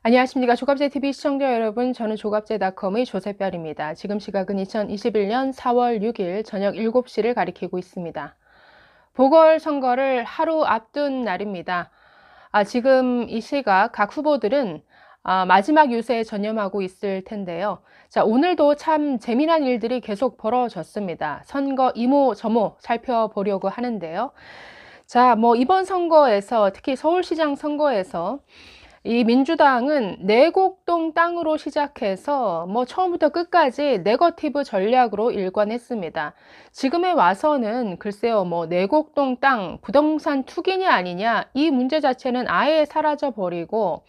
안녕하십니까. 조갑제TV 시청자 여러분, 저는 조갑제닷컴의 조세별입니다. 지금 시각은 2021년 4월 6일 저녁 7시를 가리키고 있습니다. 보궐선거를 하루 앞둔 날입니다. 지금 이 시각 각 후보들은 마지막 유세에 전념하고 있을 텐데요. 자, 오늘도 참 재미난 일들이 계속 벌어졌습니다. 선거 이모저모 살펴보려고 하는데요. 자, 이번 선거에서 특히 서울시장 선거에서 이 민주당은 내곡동 땅으로 시작해서 처음부터 끝까지 네거티브 전략으로 일관했습니다. 지금에 와서는 글쎄요, 내곡동 땅 부동산 투기냐 아니냐 이 문제 자체는 아예 사라져 버리고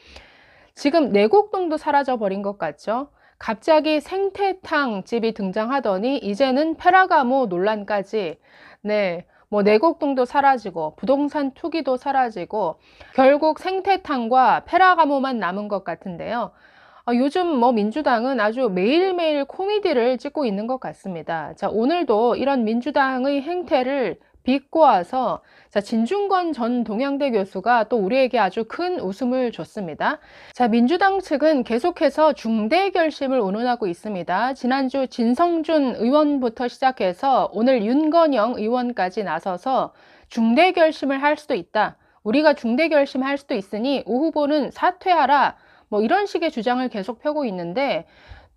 지금 내곡동도 사라져 버린 것 같죠. 갑자기 생태탕 집이 등장하더니 이제는 페라가모 논란까지. 네. 내곡동도 사라지고 부동산 투기도 사라지고 결국 생태탕과 페라가모만 남은 것 같은데요. 요즘 민주당은 아주 매일매일 코미디를 찍고 있는 것 같습니다. 자, 오늘도 이런 민주당의 행태를 비꼬아서 진중권 전 동양대 교수가 또 우리에게 아주 큰 웃음을 줬습니다. 자, 민주당 측은 계속해서 중대 결심을 운운하고 있습니다. 지난주 진성준 의원부터 시작해서 오늘 윤건영 의원까지 나서서 중대 결심을 할 수도 있다. 우리가 중대 결심할 수도 있으니 오 후보는 사퇴하라. 이런 식의 주장을 계속 펴고 있는데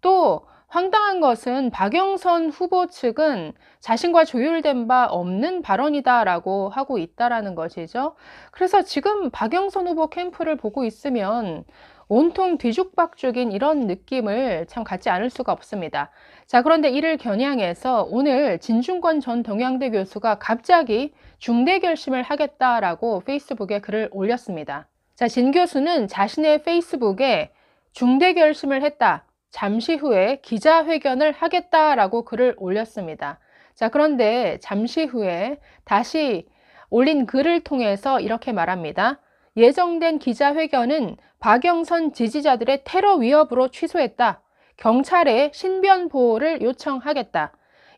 또 황당한 것은 박영선 후보 측은 자신과 조율된 바 없는 발언이다라고 하고 있다라는 것이죠. 그래서 지금 박영선 후보 캠프를 보고 있으면 온통 뒤죽박죽인 이런 느낌을 참 갖지 않을 수가 없습니다. 자, 그런데 이를 겨냥해서 오늘 진중권 전 동양대 교수가 갑자기 중대 결심을 하겠다라고 페이스북에 글을 올렸습니다. 자, 진 교수는 자신의 페이스북에 중대 결심을 했다. 잠시 후에 기자회견을 하겠다라고 글을 올렸습니다. 자, 그런데 잠시 후에 다시 올린 글을 통해서 이렇게 말합니다. 예정된 기자회견은 박영선 지지자들의 테러 위협으로 취소했다. 경찰에 신변 보호를 요청하겠다.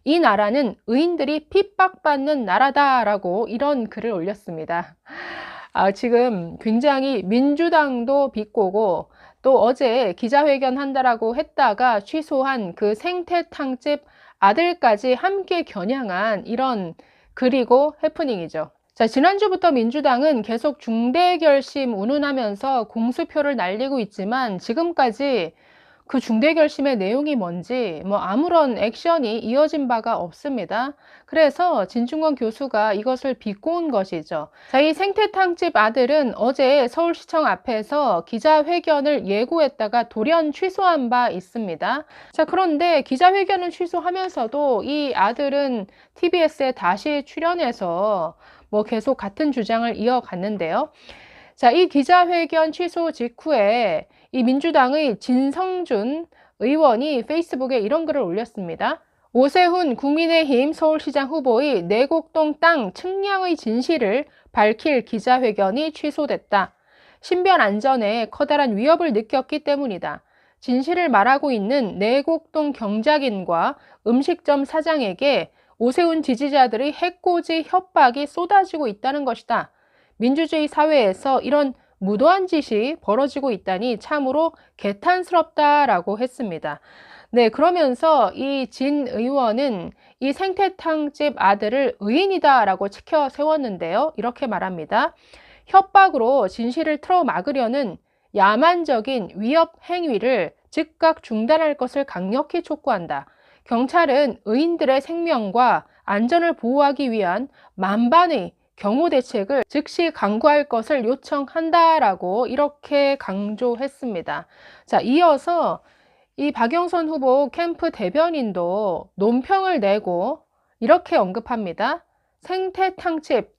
이 나라는 의인들이 핍박받는 나라다라고 이런 글을 올렸습니다. 지금 굉장히 민주당도 비꼬고 또 어제 기자회견 한다라고 했다가 취소한 그 생태탕집 아들까지 함께 겨냥한 이런 글이고 해프닝이죠. 자, 지난주부터 민주당은 계속 중대 결심 운운하면서 공수표를 날리고 있지만 지금까지 그 중대 결심의 내용이 뭔지 아무런 액션이 이어진 바가 없습니다. 그래서 진중권 교수가 이것을 비꼬은 것이죠. 자, 이 생태탕집 아들은 어제 서울시청 앞에서 기자회견을 예고했다가 돌연 취소한 바 있습니다. 자, 그런데 기자회견을 취소하면서도 이 아들은 TBS에 다시 출연해서 계속 같은 주장을 이어갔는데요. 자, 이 기자회견 취소 직후에 이 민주당의 진성준 의원이 페이스북에 이런 글을 올렸습니다. 오세훈 국민의힘 서울시장 후보의 내곡동 땅 측량의 진실을 밝힐 기자회견이 취소됐다. 신변 안전에 커다란 위협을 느꼈기 때문이다. 진실을 말하고 있는 내곡동 경작인과 음식점 사장에게 오세훈 지지자들의 해코지 협박이 쏟아지고 있다는 것이다. 민주주의 사회에서 이런 무도한 짓이 벌어지고 있다니 참으로 개탄스럽다라고 했습니다. 네, 그러면서 이 진 의원은 이 생태탕집 아들을 의인이다라고 치켜 세웠는데요. 이렇게 말합니다. 협박으로 진실을 틀어막으려는 야만적인 위협 행위를 즉각 중단할 것을 강력히 촉구한다. 경찰은 의인들의 생명과 안전을 보호하기 위한 만반의 경호 대책을 즉시 강구할 것을 요청한다라고 이렇게 강조했습니다. 자, 이어서 이 박영선 후보 캠프 대변인도 논평을 내고 이렇게 언급합니다. 생태탕집,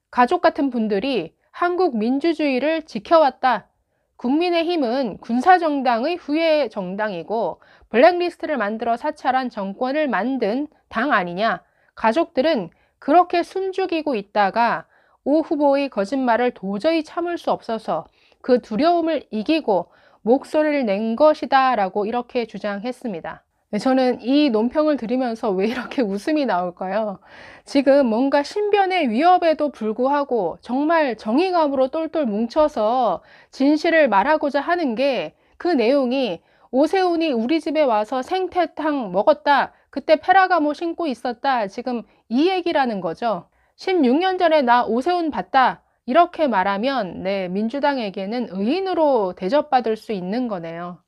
가족 같은 분들이 한국 민주주의를 지켜왔다. 국민의힘은 군사정당의 후예 정당이고 블랙리스트를 만들어 사찰한 정권을 만든 당 아니냐. 가족들은 그렇게 숨죽이고 있다가 오 후보의 거짓말을 도저히 참을 수 없어서 그 두려움을 이기고 목소리를 낸 것이다 라고 이렇게 주장했습니다. 네, 저는 이 논평을 들으면서 왜 이렇게 웃음이 나올까요? 지금 뭔가 신변의 위협에도 불구하고 정말 정의감으로 똘똘 뭉쳐서 진실을 말하고자 하는 게 그 내용이 오세훈이 우리 집에 와서 생태탕 먹었다. 그때 페라가모 신고 있었다. 지금 이 얘기라는 거죠. 16년 전에 나 오세훈 봤다. 이렇게 말하면 네, 민주당에게는 의인으로 대접받을 수 있는 거네요.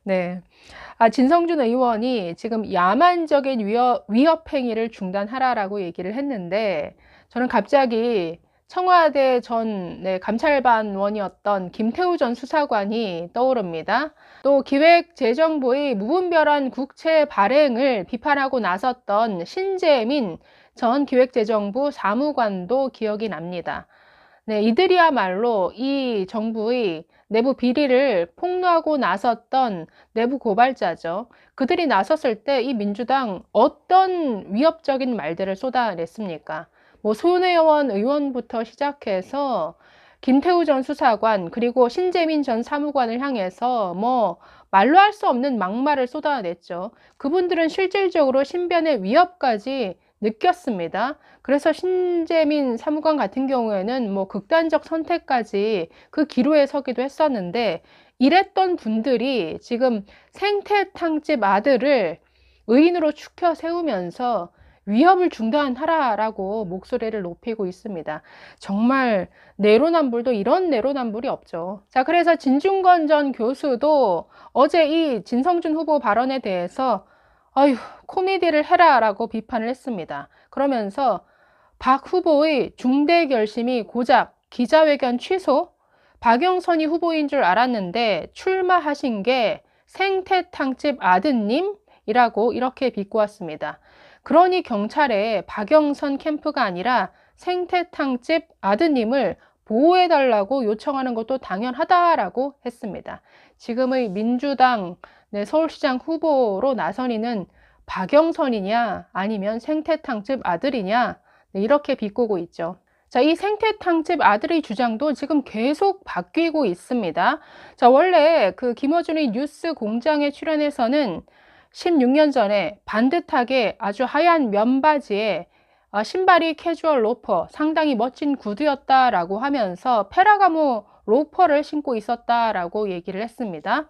네. 진성준 의원이 지금 야만적인 위협 행위를 중단하라라고 얘기를 했는데, 저는 갑자기 청와대 전 네, 감찰반원이었던 김태우 전 수사관이 떠오릅니다. 또 기획재정부의 무분별한 국채 발행을 비판하고 나섰던 신재민 전 기획재정부 사무관도 기억이 납니다. 네, 이들이야말로 이 정부의 내부 비리를 폭로하고 나섰던 내부 고발자죠. 그들이 나섰을 때 이 민주당 어떤 위협적인 말들을 쏟아냈습니까? 뭐 손혜원 의원부터 시작해서 김태우 전 수사관 그리고 신재민 전 사무관을 향해서 뭐 말로 할 수 없는 막말을 쏟아냈죠. 그분들은 실질적으로 신변의 위협까지 느꼈습니다. 그래서 신재민 사무관 같은 경우에는 뭐 극단적 선택까지 그 기로에 서기도 했었는데, 이랬던 분들이 지금 생태탕집 아들을 의인으로 추켜 세우면서 위협을 중단하라라고 목소리를 높이고 있습니다. 정말 내로남불도 이런 내로남불이 없죠. 자, 그래서 진중권 전 교수도 어제 이 진성준 후보 발언에 대해서 아유, 코미디를 해라라고 비판을 했습니다. 그러면서 박 후보의 중대 결심이 고작 기자회견 취소? 박영선이 후보인 줄 알았는데 출마하신 게 생태탕집 아드님이라고 이렇게 비꼬았습니다. 그러니 경찰에 박영선 캠프가 아니라 생태탕집 아드님을 보호해달라고 요청하는 것도 당연하다라고 했습니다. 지금의 민주당 서울시장 후보로 나선이는 박영선이냐 아니면 생태탕집 아들이냐 이렇게 비꼬고 있죠. 자, 이 생태탕집 아들의 주장도 지금 계속 바뀌고 있습니다. 자, 원래 그 김어준의 뉴스 공장에 출연해서는 16년 전에 반듯하게 아주 하얀 면바지에 신발이 캐주얼 로퍼, 상당히 멋진 구두였다라고 하면서 페라가모 로퍼를 신고 있었다라고 얘기를 했습니다.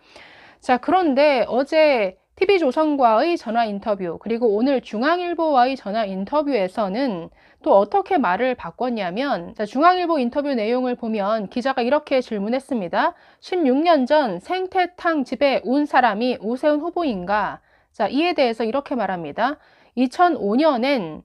자, 그런데 어제 TV조선과의 전화 인터뷰, 그리고 오늘 중앙일보와의 전화 인터뷰에서는 또 어떻게 말을 바꿨냐면, 자, 중앙일보 인터뷰 내용을 보면 기자가 이렇게 질문했습니다. 16년 전 생태탕 집에 온 사람이 오세훈 후보인가? 자, 이에 대해서 이렇게 말합니다. 2005년엔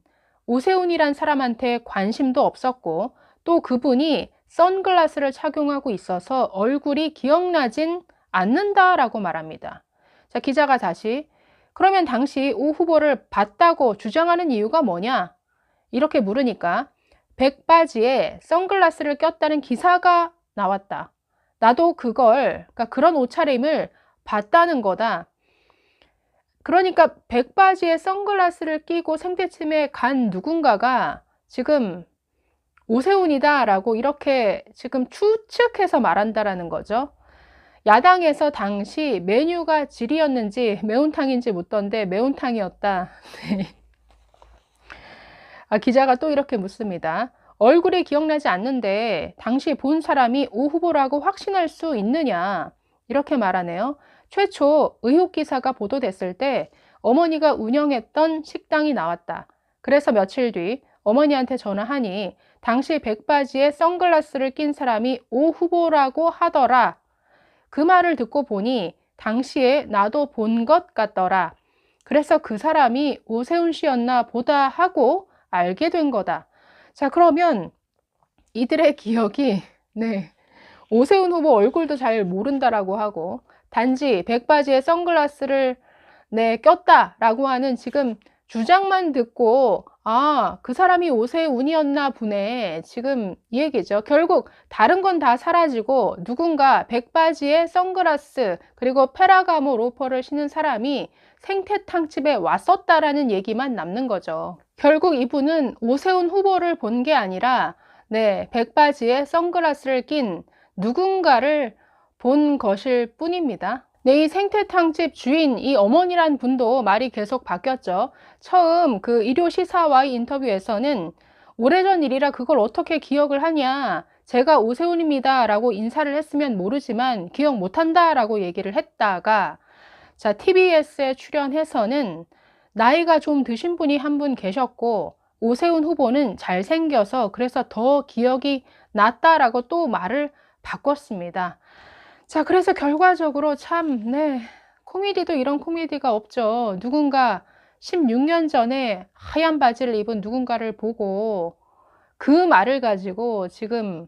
오세훈이란 사람한테 관심도 없었고, 또 그분이 선글라스를 착용하고 있어서 얼굴이 기억나진 않는다라고 말합니다. 자, 기자가 다시, 그러면 당시 오 후보를 봤다고 주장하는 이유가 뭐냐? 이렇게 물으니까 백바지에 선글라스를 꼈다는 기사가 나왔다. 나도 그러니까 그런 옷차림을 봤다는 거다. 그러니까 백바지에 선글라스를 끼고 생태침에 간 누군가가 지금 오세훈이다라고 이렇게 지금 추측해서 말한다라는 거죠. 야당에서 당시 메뉴가 질이었는지 매운탕인지 묻던데 매운탕이었다. 기자가 또 이렇게 묻습니다. 얼굴이 기억나지 않는데 당시 본 사람이 오 후보라고 확신할 수 있느냐? 이렇게 말하네요. 최초 의혹 기사가 보도됐을 때 어머니가 운영했던 식당이 나왔다. 그래서 며칠 뒤 어머니한테 전화하니 당시 백바지에 선글라스를 낀 사람이 오 후보라고 하더라. 그 말을 듣고 보니 당시에 나도 본 것 같더라. 그래서 그 사람이 오세훈 씨였나 보다 하고 알게 된 거다. 자, 그러면 이들의 기억이 오세훈 후보 얼굴도 잘 모른다라고 하고 단지 백바지에 선글라스를 꼈다라고 하는 지금 주장만 듣고 그 사람이 오세훈이었나 보네. 지금 이 얘기죠. 결국 다른 건 다 사라지고 누군가 백바지에 선글라스 그리고 페라가모 로퍼를 신은 사람이 생태탕집에 왔었다라는 얘기만 남는 거죠. 결국 이분은 오세훈 후보를 본 게 아니라 백바지에 선글라스를 낀 누군가를 본 것일 뿐입니다. 네, 이 생태탕집 주인 이 어머니란 분도 말이 계속 바뀌었죠. 처음 그 일요 시사와의 인터뷰에서는 오래전 일이라 그걸 어떻게 기억을 하냐. 제가 오세훈입니다라고 인사를 했으면 모르지만 기억 못한다라고 얘기를 했다가 자, TBS에 출연해서는 나이가 좀 드신 분이 한 분 계셨고 오세훈 후보는 잘생겨서 그래서 더 기억이 났다라고 또 말을 바꿨습니다. 자, 그래서 결과적으로 참, 네, 코미디도 이런 코미디가 없죠. 누군가 16년 전에 하얀 바지를 입은 누군가를 보고 그 말을 가지고 지금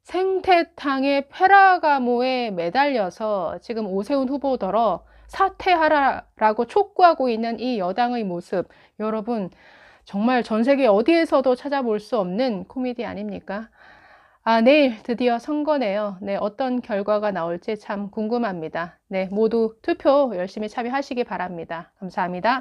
생태탕의 페라가모에 매달려서 지금 오세훈 후보더러 사퇴하라라고 촉구하고 있는 이 여당의 모습, 여러분, 정말 전 세계 어디에서도 찾아볼 수 없는 코미디 아닙니까? 아, 내일 드디어 선거네요. 네, 어떤 결과가 나올지 참 궁금합니다. 네, 모두 투표 열심히 참여하시기 바랍니다. 감사합니다.